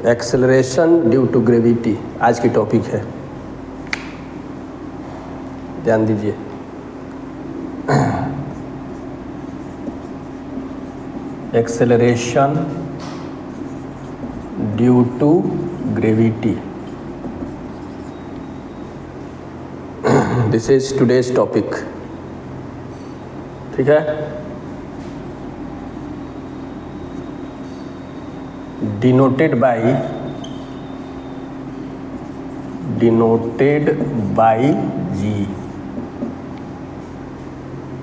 Acceleration due to gravity आज की topic है, ध्यान दीजिए। Acceleration due to gravity, this is today's topic. ठीक है, denoted by g,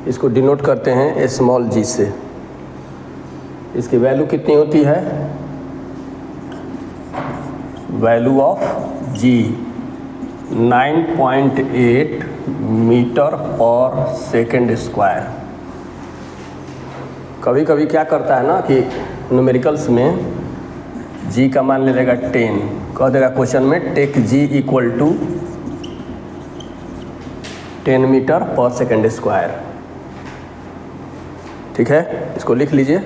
इसको डिनोट करते हैं स्मॉल जी से। इसकी वैल्यू कितनी होती है? Value of ji 9.8 metre per second square. कभी कभी क्या करता है ना कि न्यूमेरिकल्स में जी का मान ले लेगा 10, कह देगा क्वेश्चन में take g equal to 10 metre per second square. ठीक है, इसको लिख लीजिए।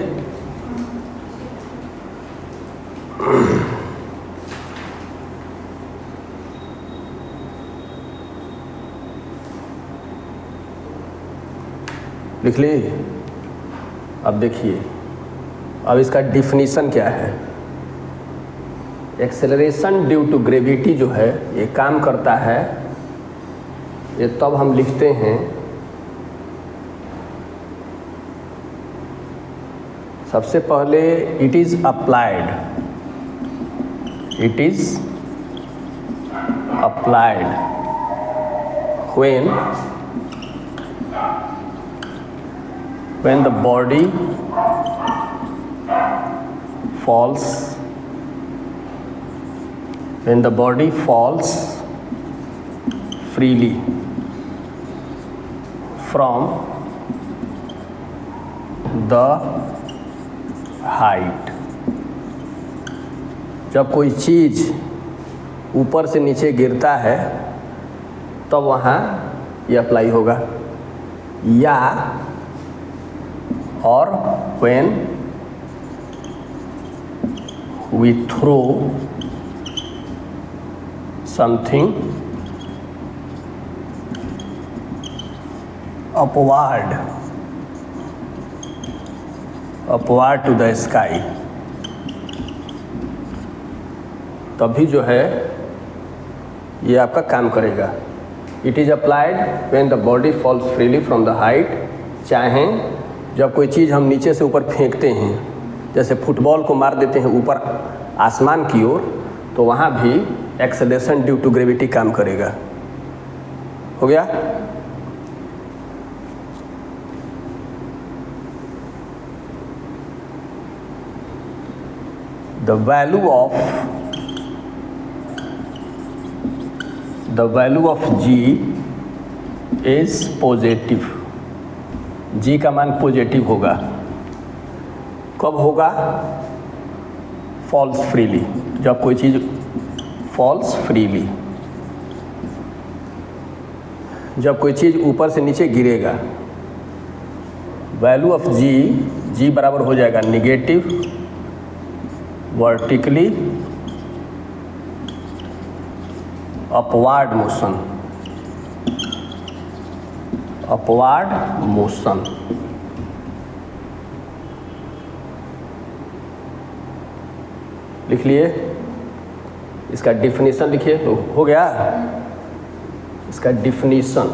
लिख ली। अब देखिए, अब इसका डिफिनीशन क्या है। एक्सेलरेशन ड्यू टू ग्रेविटी जो है ये काम करता है, ये तब हम लिखते हैं, सबसे पहले it is applied when the body falls freely from the height। जब कोई चीज़ ऊपर से नीचे गिरता है तब वहाँ ये अप्लाई होगा, या और when we throw something upward to the sky, तभी जो है ये आपका काम करेगा। It is applied when the body falls freely from the height. चाहे जब कोई चीज़ हम नीचे से ऊपर फेंकते हैं, जैसे फुटबॉल को मार देते हैं ऊपर आसमान की ओर, तो वहाँ भी एक्सेलरेशन ड्यू टू ग्रेविटी काम करेगा। हो गया? The value of G is positive। G का मान पॉजिटिव होगा। कब होगा? फॉल्स फ्रीली, जब कोई चीज़ फॉल्स फ्रीली, जब कोई चीज़ ऊपर से नीचे गिरेगा। वैल्यू ऑफ जी बराबर हो जाएगा निगेटिव वर्टिकली अपवार्ड मोशन। लिख लिए। इसका डिफिनीशन लिखिए। तो हो गया इसका डिफिनीशन।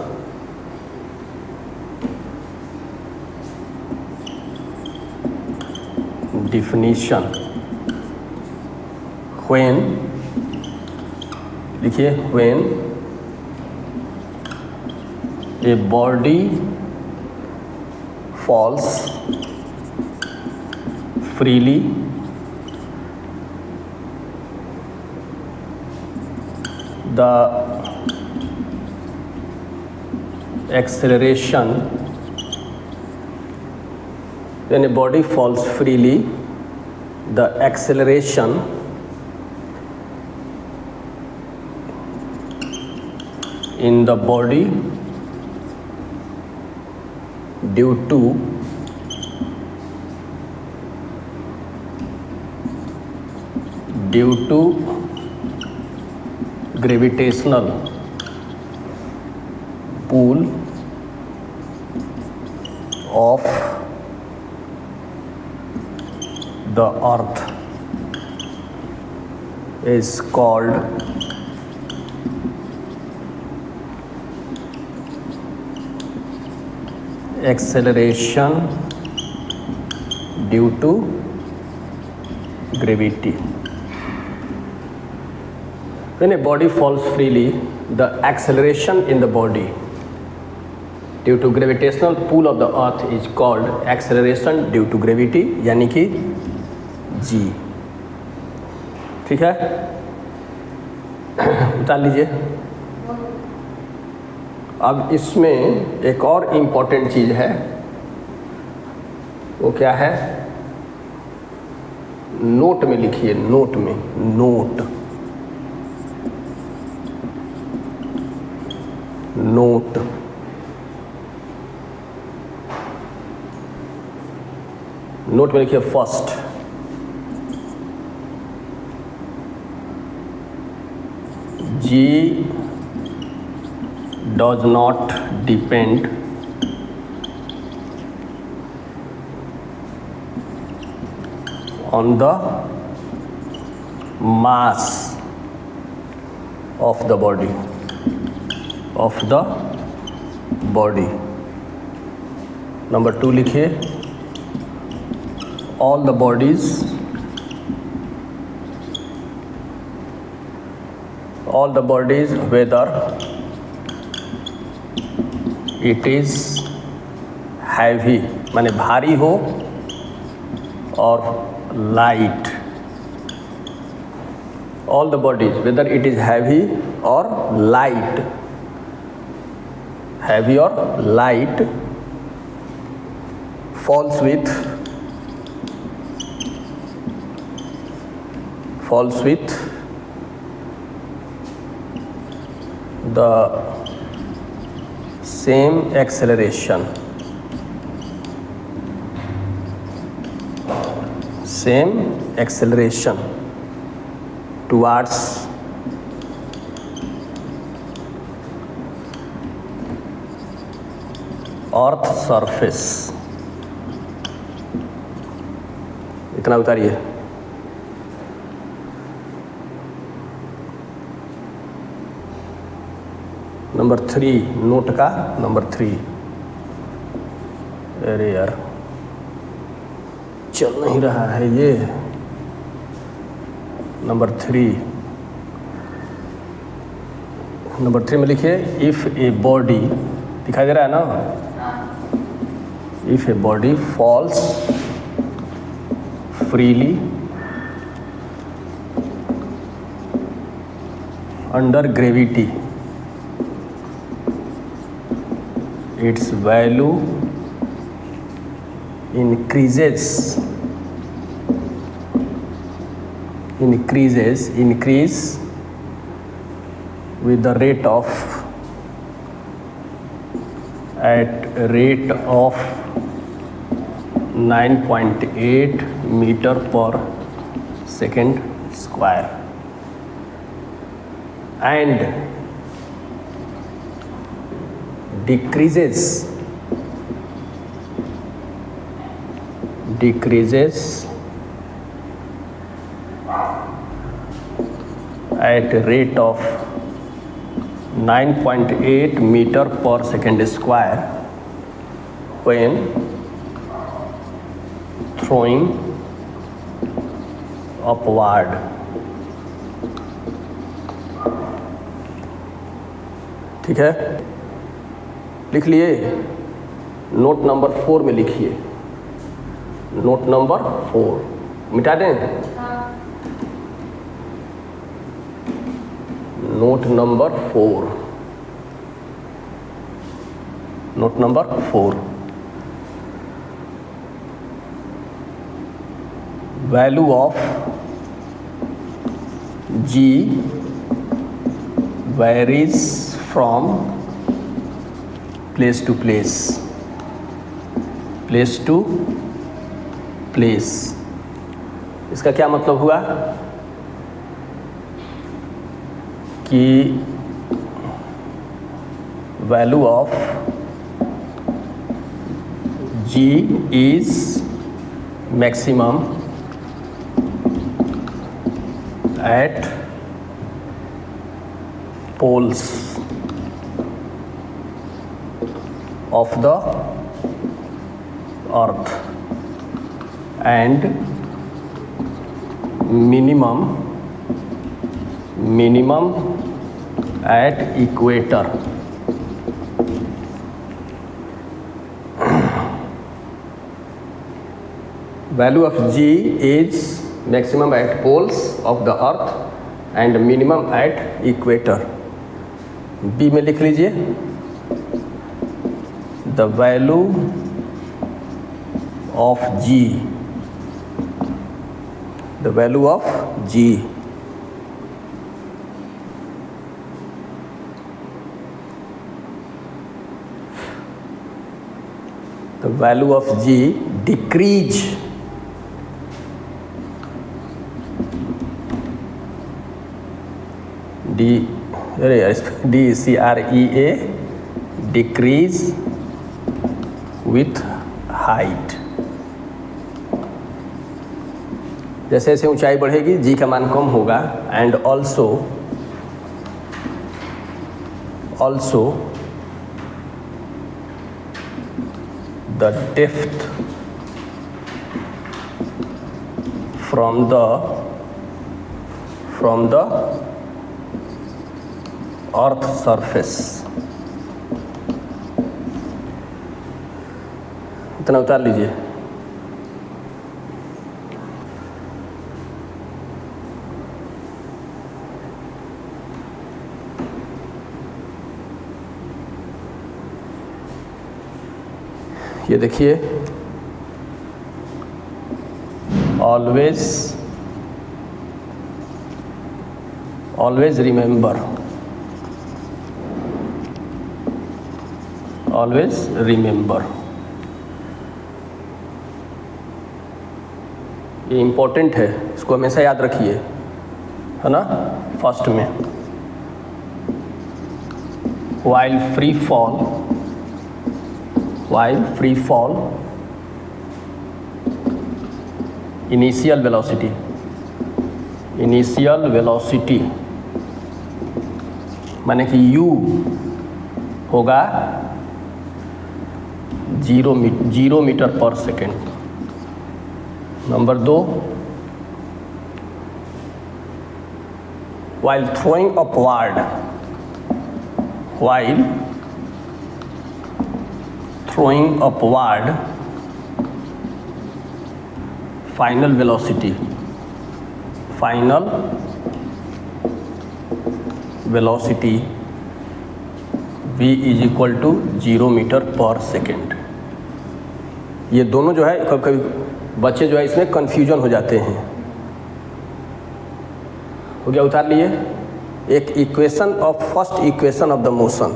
when, लिखिए, when a body falls freely the acceleration, when a body falls freely the acceleration in the body due to due to gravitational pull of the earth is called acceleration due to gravity. When a body falls freely, the acceleration in the body due to gravitational pull of the earth is called acceleration due to gravity, यानी कि g. ठीक है, उतार लीजिए। अब इसमें एक और इम्पोर्टेंट चीज़ है, वो क्या है? नोट में लिखिए, नोट में, नोट नोट नोट में लिखिए first, G does not depend on the mass of the body, number 2 लिखिए, all the bodies whether it is heavy माने भारी हो और light, all the bodies whether it is heavy or light falls with the same acceleration towards earth surface. इतना उतारिए। Number 3, note का number 3। अरे यार चल नहीं रहा है ये। नंबर 3 में लिखिए, इफ ए बॉडी, दिखाई दे रहा है ना? If a body falls freely under gravity, its value increase with the rate of 9.8 meter per second square and decreases at a rate of 9.8 meter per second square when throwing upward. ठीक है, लिख लिए? Note number 4 में लिखिए, note number 4 मिटा दें। Note number 4, value of G varies from place to place, इसका क्या मतलब हुआ? कि value of G is maximum at poles of the earth and minimum at equator. Value of G is maximum at poles of the earth and minimum at equator. B में लिख लीजिए, the value of G, the value of G the value of G decrease DCREA decrease with height. जैसे जैसे ऊंचाई बढ़ेगी G का मान कम होगा and also the depth from the earth surface. इतना उतार लीजिए. ये देखिए, ऑलवेज रिमेंबर, ये इम्पोर्टेंट है, इसको हमेशा याद रखिए, है ना. फर्स्ट में while free fall initial velocity माने कि u होगा 0 metre per second. Number 2, while throwing upward final velocity v is equal to 0 metre per second. ये दोनों जो है कभी बच्चे जो है इसमें कंफ्यूजन हो जाते हैं. हो गया, उतार लिए. एक equation of first equation of the motion,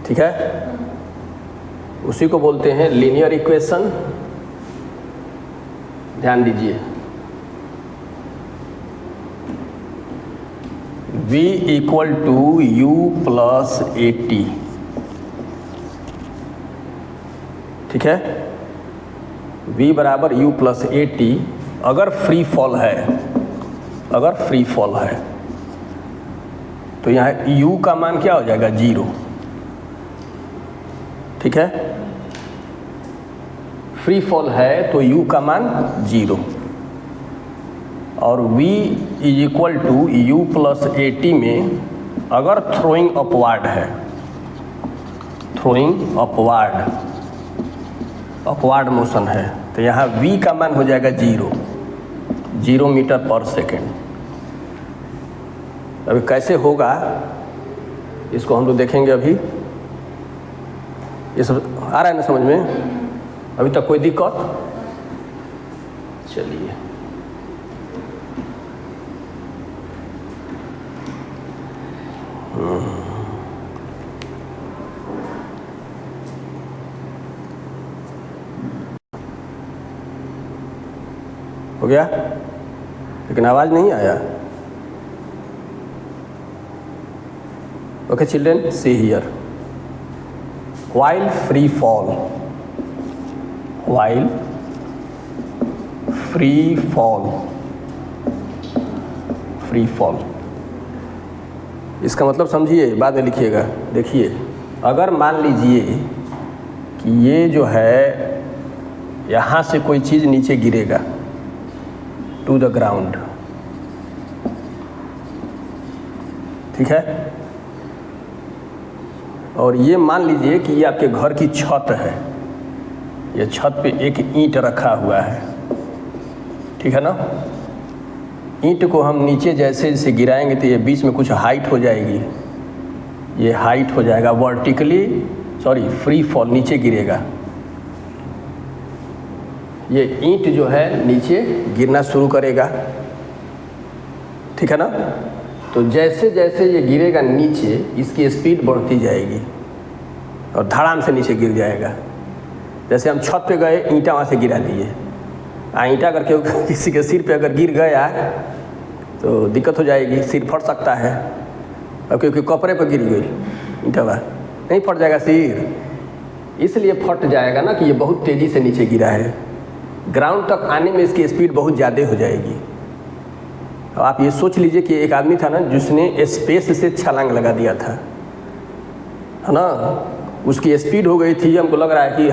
ठीक है, उसी को बोलते हैं लीनियर इक्वेशन. ध्यान दीजिए, v equal to u plus AT, ठीक है. v बराबर u प्लस AT. अगर फ्री फॉल है तो यहाँ u का मान क्या हो जाएगा, 0, ठीक है. फ्री फॉल है तो u का मान 0 और v is equal to u plus AT में अगर थ्रोइंग अपवार्ड मोशन है तो यहाँ v का मान हो जाएगा 0 मीटर पर सेकेंड. अभी कैसे होगा इसको हम लोग देखेंगे. अभी ये सब आ रहा है ना समझ में? अभी तक कोई दिक्कत? चलिए, हो गया. लेकिन आवाज़ नहीं आया। Okay children, see here, while free fall, while free fall, free fall, इसका मतलब समझिए, बाद में लिखिएगा। देखिए, अगर मान लीजिए कि ये जो है यहाँ से कोई चीज़ नीचे गिरेगा टू द ग्राउंड, ठीक है, और ये मान लीजिए कि ये आपके घर की छत है, ये छत पे एक ईंट रखा हुआ है, ठीक है ना। ईंट को हम नीचे जैसे जैसे गिराएंगे तो ये बीच में कुछ हाइट हो जाएगी, ये हाइट हो जाएगा वर्टिकली, सॉरी फ्री फॉल, नीचे गिरेगा। ये ईंट जो है नीचे गिरना शुरू करेगा, ठीक है ना। तो जैसे जैसे ये गिरेगा नीचे, इसकी स्पीड बढ़ती जाएगी और धड़ाम से नीचे गिर जाएगा। जैसे हम छत पे गए, ईंटा वहाँ से गिरा दिए, ईंटा अगर किसी के सिर पे अगर गिर गया तो दिक्कत हो जाएगी, सिर फट सकता है। और क्योंकि कपड़े पर गिर गई ईंटा वह नहीं फट जाएगा सिर, इसलिए फट जाएगा ना कि ये बहुत तेज़ी से नीचे गिरा है। ग्राउंड तक आने में इसकी स्पीड बहुत ज़्यादा हो जाएगी। अब आप ये सोच लीजिए कि एक आदमी था ना जिसने स्पेस से छलांग लगा दिया था, है ना। उसकी स्पीड हो गई थी, हमको लग रहा है कि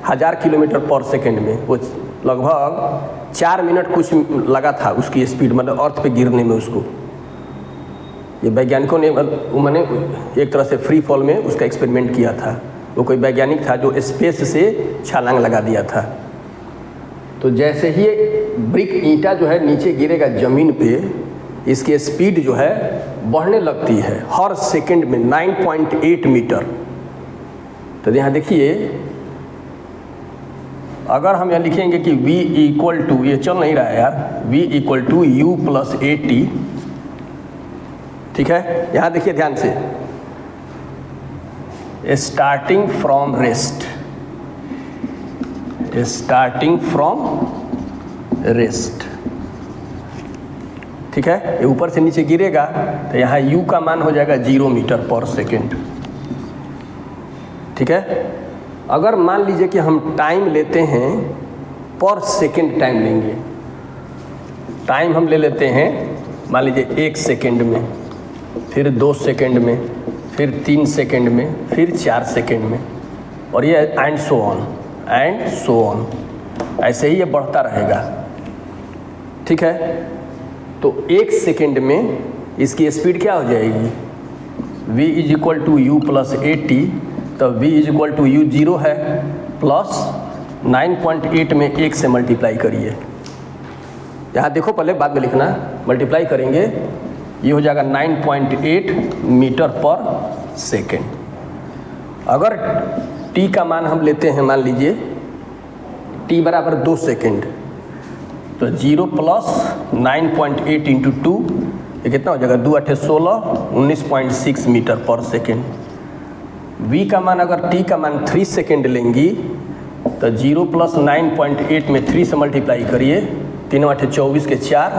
हज़ार किलोमीटर पर सेकंड में, वो लगभग 4 मिनट कुछ लगा था उसकी स्पीड, मतलब अर्थ पे गिरने में उसको। ये वैज्ञानिकों ने मैंने एक तरह से फ्री फॉल में उसका एक्सपेरिमेंट किया था। वो कोई वैज्ञानिक था जो स्पेस से छलांग लगा दिया था। तो जैसे ही ब्रिक ईंटा जो है नीचे गिरेगा ज़मीन पे, इसकी स्पीड जो है बढ़ने लगती है हर सेकंड में 9.8 मीटर। तो यहाँ देखिए, अगर हम यहाँ लिखेंगे कि v इक्वल टू, ये चल नहीं रहा है यार, v equal to u plus AT, ठीक है। यहाँ देखिए ध्यान से, starting from rest, starting from rest, ठीक है। ये ऊपर से नीचे गिरेगा तो यहाँ u का मान हो जाएगा 0 मीटर पर सेकेंड, ठीक है। अगर मान लीजिए कि हम टाइम लेते हैं, पर सेकेंड टाइम लेंगे, टाइम हम ले लेते हैं मान लीजिए 1 सेकेंड में, फिर 2 सेकेंड में, फिर 3 सेकेंड में, फिर 4 सेकेंड में, और ये and so on, and so on, ऐसे ही ये बढ़ता रहेगा, ठीक है। तो 1 सेकेंड में इसकी स्पीड क्या हो जाएगी, v is equal to u plus AT, तो v is equal to u 0 है, प्लस 9.8 में 1 से मल्टीप्लाई करिए। यहाँ देखो पहले, बाद में लिखना, मल्टीप्लाई करेंगे, ये हो जाएगा 9.8 मीटर पर सेकेंड। अगर t का मान हम लेते हैं, मान लीजिए t बराबर 2 सेकेंड, तो 0 प्लस 9.8 इंटू 2, ये कितना हो जाएगा, 2 8 16, 19.6 मीटर पर सेकेंड। v का मान, अगर t का मान 3 सेकेंड लेंगी तो 0 प्लस 9.8 में 3 से मल्टीप्लाई करिए, 3 8 24 के 4,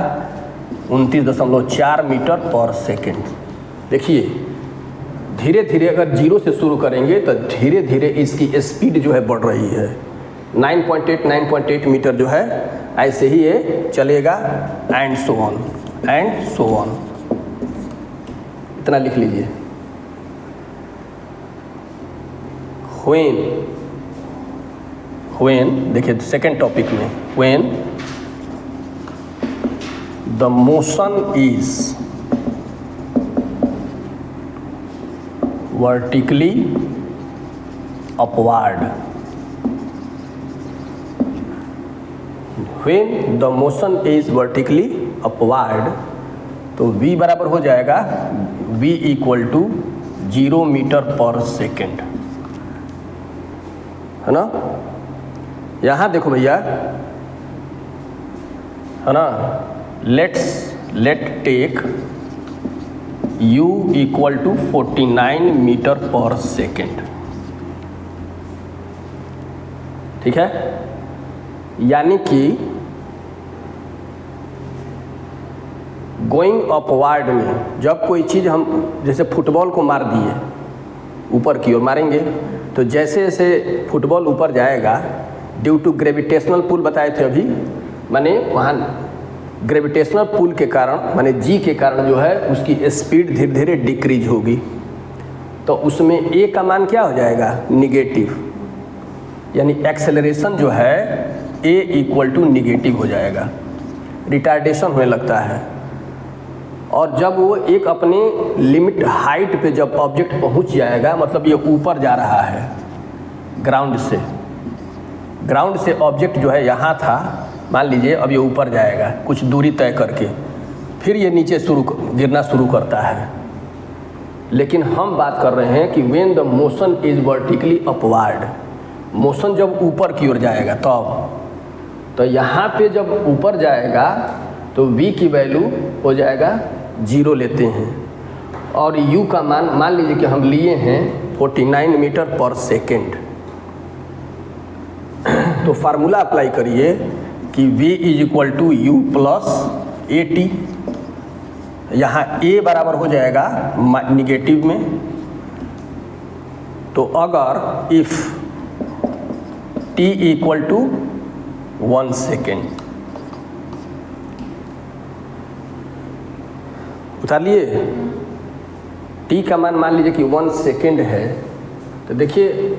29.4 मीटर पर सेकेंड। देखिए धीरे धीरे अगर 0 से शुरू करेंगे तो धीरे धीरे इसकी स्पीड जो है बढ़ रही है। 9.8 मीटर जो है, ऐसे ही ये चलेगा, and so on, and so on. इतना लिख लीजिए। when देखिए सेकेंड टॉपिक में, when the motion is vertically upward, when the motion is vertically upward, तो v बराबर हो जाएगा v equal to 0 metre per second, है ना। यहाँ देखो भैया, है ना, let take u equal to 49 metre per second, ठीक है। यानी कि गोइंग अपवार्ड में जब कोई चीज़ हम जैसे फुटबॉल को मार दिए, ऊपर की ओर मारेंगे, तो जैसे जैसे फुटबॉल ऊपर जाएगा, ड्यू टू ग्रेविटेशनल पुल बताए थे अभी, माने वहाँ ग्रेविटेशनल पुल के कारण माने जी के कारण जो है उसकी स्पीड धीरे धीरे डिक्रीज होगी। तो उसमें ए का मान क्या हो जाएगा? निगेटिव, यानी एक्सेलरेशन जो है ए इक्वल टू निगेटिव हो जाएगा, रिटार्डेशन होने लगता है। और जब वो एक अपने लिमिट हाइट पे जब ऑब्जेक्ट पहुंच जाएगा, मतलब ये ऊपर जा रहा है ग्राउंड से ऑब्जेक्ट जो है यहाँ था, मान लीजिए अब ये ऊपर जाएगा कुछ दूरी तय करके, फिर ये नीचे गिरना शुरू करता है। लेकिन हम बात कर रहे हैं कि when the motion is vertically upward, motion जब ऊपर की ओर जाएगा तो यहाँ पे जब ऊपर जाएगा तो v की वैल्यू हो जाएगा 0 लेते हैं, और u का मान लीजिए कि हम लिए हैं 49 मीटर पर सेकेंड। तो फार्मूला अप्लाई करिए कि v is equal to u plus a t. यहाँ a बराबर हो जाएगा निगेटिव में, तो अगर if t equal to 1 second, उतार लिए, t का मान लीजिए कि 1 सेकेंड है, तो देखिए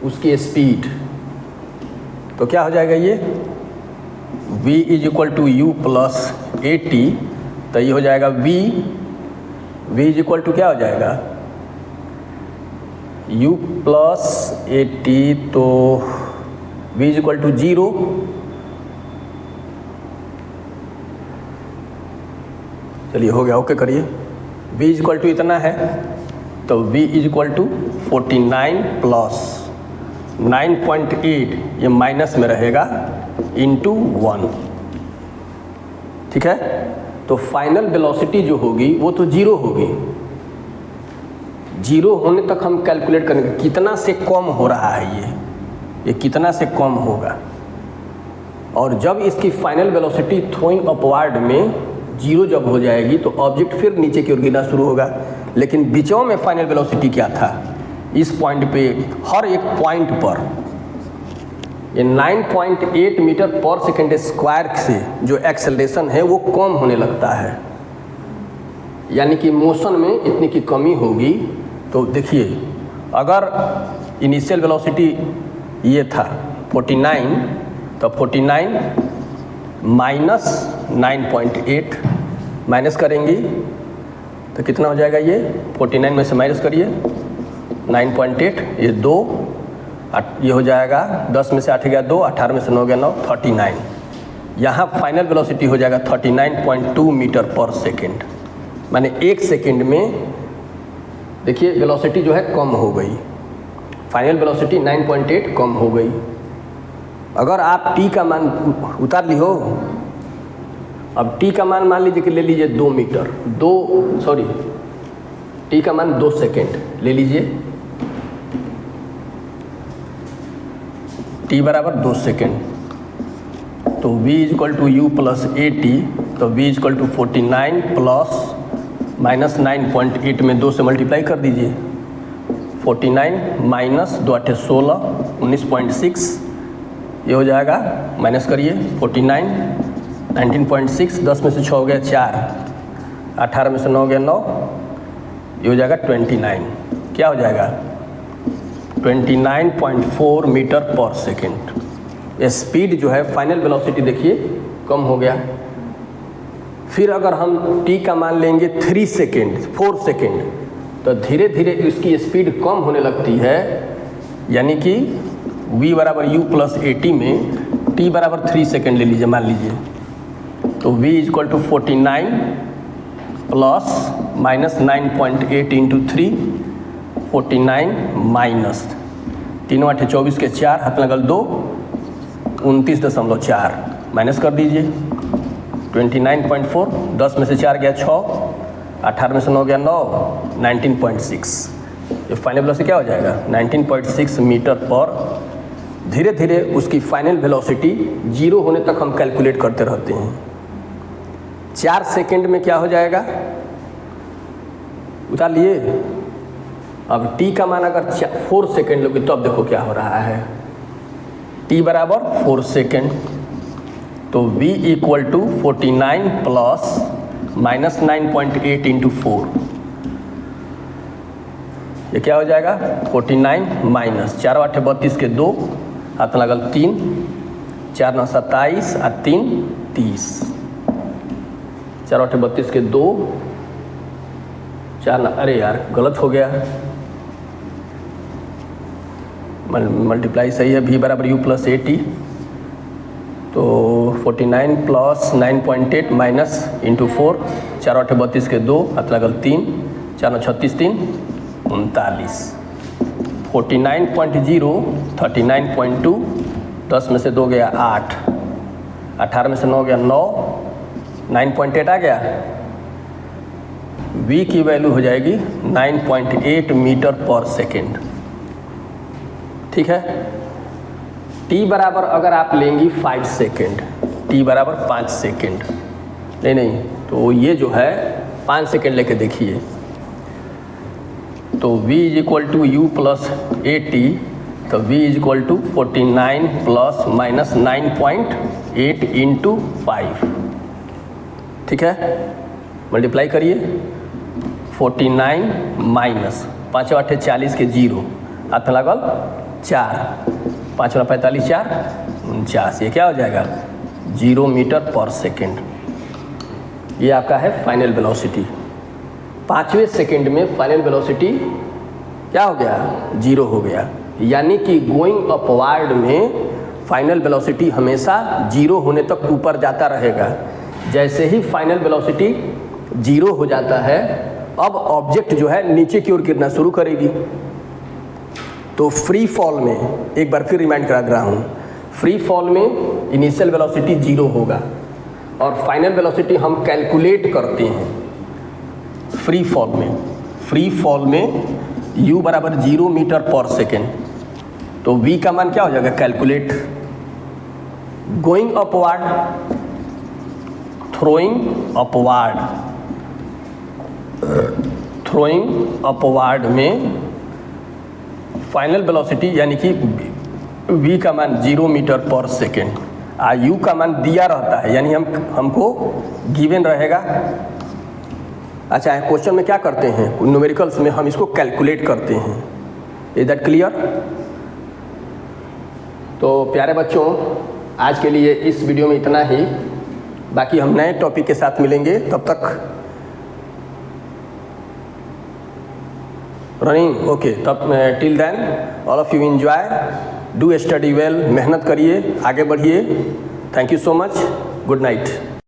उसकी स्पीड तो क्या हो जाएगा, ये v is equal to u plus a t. तो ये हो जाएगा v इज इक्वल टू क्या हो जाएगा, u प्लस ए टी, तो v इज इक्वल टू 0। चलिए हो गया, ओके करिए। v इज इक्वल टू इतना है, तो v is equal to 49 plus 9.8, ये माइनस में रहेगा, इंटू 1। ठीक है, तो फाइनल वेलोसिटी जो होगी वो तो 0 होगी। 0 होने तक हम कैलकुलेट करेंगे कितना से कम हो रहा है, ये कितना से कम होगा। और जब इसकी फाइनल वेलोसिटी थ्रोइंग अपवार्ड में 0 जब हो जाएगी तो ऑब्जेक्ट फिर नीचे की ओर गिरना शुरू होगा। लेकिन बीचों में फाइनल वेलोसिटी क्या था, इस पॉइंट पे हर एक पॉइंट पर ये 9.8 मीटर पर सेकेंड स्क्वायर से जो एक्सेलरेशन है वो कम होने लगता है, यानी कि मोशन में इतनी की कमी होगी। तो देखिए, अगर इनिशियल वेलोसिटी ये था 49, तो 49 माइनस 9.8 माइनस करेंगी तो कितना हो जाएगा, ये 49 में से माइनस करिए 9.8, ये 2, ये हो जाएगा 10 में से 8 गया 2, 18 में से 9 गया 9, 39। यहाँ फाइनल वेलोसिटी हो जाएगा 39.2 मीटर पर सेकेंड, माने 1 सेकेंड में देखिए वेलोसिटी जो है कम हो गई, फाइनल वेलोसिटी 9.8 कम हो गई। अगर आप t का मान उतार ली हो, अब t का मान लीजिए कि ले लीजिए 2 मीटर, t का मान 2 सेकेंड ले लीजिए, t बराबर 2 सेकेंड, तो v is equal to u plus a t, तो v is equal to 49 plus minus 9.8 में 2 से मल्टीप्लाई कर दीजिए, 49 माइनस 2 8 16, 19.6, ये हो जाएगा, माइनस करिए 49, 19.6, 10 में से 6 हो गया 4, 18 में से 9 गया 9, ये हो जाएगा 29, क्या हो जाएगा 29.4 मीटर पर सेकेंड। स्पीड जो है फाइनल वेलोसिटी देखिए कम हो गया। फिर अगर हम t का मान लेंगे 4 सेकेंड, तो धीरे धीरे इसकी स्पीड कम होने लगती है, यानी कि v बराबर u प्लस ए टी में t बराबर 3 सेकेंड ले लीजिए, मान लीजिए, तो v is equal to 49 plus minus 9.8 into 3, 49 माइनस 3 8 24 के 4, हाथ लगल 2, 29.4 माइनस कर दीजिए 29.4, 10 में से 4 गया 6, 18 में से 9 गया 9, 19.6, ये फाइनल वेलोसिटी क्या हो जाएगा 19.6 मीटर पर। धीरे धीरे उसकी फाइनल वेलोसिटी 0 होने तक हम कैलकुलेट करते रहते हैं। 4 सेकेंड में क्या हो जाएगा, उतार लिए। अब t का मान अगर 4 सेकेंड लोगे तो अब देखो क्या हो रहा है, t बराबर 4 सेकेंड, तो v equal to 49 plus minus 9.8 into 4, ये क्या हो जाएगा 49 माइनस 4 8 32 के 2 हाथ लगल 3, 4 9 27 और 3 30, 4 8 32 के 2, 4 अरे यार गलत हो गया, मल्टीप्लाई सही है, v बराबर u प्लस 80, तो 49 प्लस 9.8 माइनस इंटू 4, 4 8 32 के 2 हाथ लगल 3, 4 9 36 3 39, 49.0 39.2, 10 में से 2 गया 8, 18 में से 9 गया 9, 9.8 आ गया, v की वैल्यू हो जाएगी 9.8 मीटर पर सेकेंड। ठीक है, t बराबर अगर आप लेंगी 5 सेकेंड, t बराबर 5 सेकेंड, नहीं तो ये जो है 5 सेकेंड लेके देखिए, तो v is equal to u plus 80, तो v is equal to 49 plus minus 9.8 into 5। ठीक है, मल्टीप्लाई करिए, 49 माइनस 5 8 40 के 0 हाथ लगल 4, 5 45 4 49, ये क्या हो जाएगा 0 मीटर पर सेकेंड। ये आपका है फाइनल वेलोसिटी। 5वें सेकेंड में फाइनल वेलोसिटी क्या हो गया 0 हो गया, यानी कि गोइंग अपवार्ड में फाइनल वेलोसिटी हमेशा 0 होने तक ऊपर जाता रहेगा। जैसे ही फाइनल वेलोसिटी 0 हो जाता है, अब ऑब्जेक्ट जो है नीचे की ओर गिरना शुरू करेगी। तो फ्री फॉल में एक बार फिर रिमाइंड करा दे रहा हूँ, फ्री फॉल में इनिशियल वेलोसिटी 0 होगा और फाइनल वेलोसिटी हम कैलकुलेट करते हैं फ्री फॉल में u बराबर 0 मीटर पर सेकेंड, तो v का मान क्या हो जाएगा calculate, going upward, throwing upward में फाइनल वेलोसिटी यानी कि v का मान 0 मीटर पर सेकेंड, u का मान दिया रहता है, यानी हमको गिवन रहेगा। अच्छा है, क्वेश्चन में क्या करते हैं, न्यूमेरिकल्स में हम इसको कैलकुलेट करते हैं। Is that clear? तो प्यारे बच्चों, आज के लिए इस वीडियो में इतना ही, बाकी हम नए टॉपिक के साथ मिलेंगे, तब तक रनिंग ओके, तब till then all of you enjoy, do study well, मेहनत करिए, आगे बढ़िए। Thank you so much, good night.